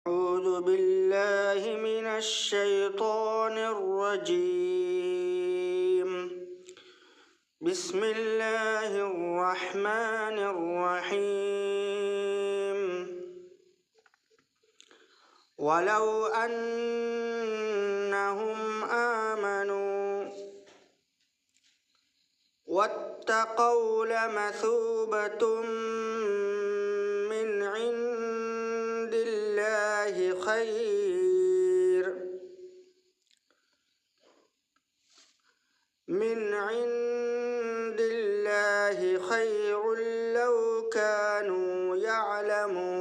أعوذ بالله من الشيطان الرجيم. بسم الله الرحمن الرحيم. ولو أنهم آمنوا واتقوا لمثوبة من عند الله خير لو كانوا يعلمون.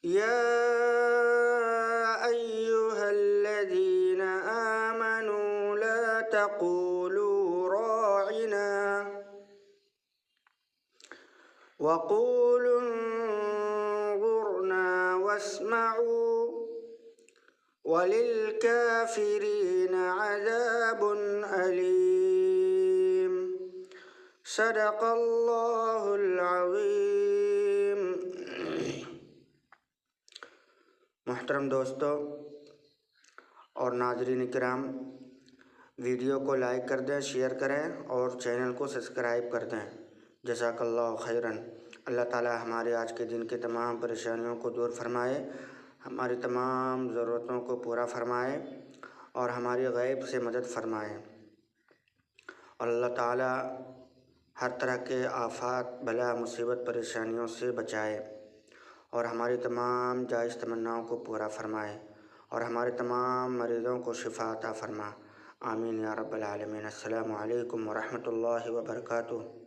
يا أيها الذين آمنوا لا تقولوا راعنا وقولوا انظرنا واسمعوا وللكافرين عذاب أليم. صدق الله العظيम। मोहतरम दोस्तों और नाज़रीन किराम, वीडियो को लाइक कर दें, शेयर करें और चैनल को सब्सक्राइब कर दें। जज़ाकल्लाहु खैरन। अल्लाह ताला हमारे आज के दिन के तमाम परेशानियों को दूर फरमाए, हमारी तमाम ज़रूरतों को पूरा फरमाए और हमारी गैब से मदद फरमाए। और अल्लाह ताला हर तरह के आफ़ात, बला, मुसीबत, परेशानियों से बचाए और हमारी तमाम जायज़ तमन्नाओं को पूरा फरमाए और हमारे तमाम मरीज़ों को शिफ़ा अता फरमा। आमीन या रब्बल आलमीन। अस्सलामु अलैकुम व रहमतुल्लाहि व बरकातुहू।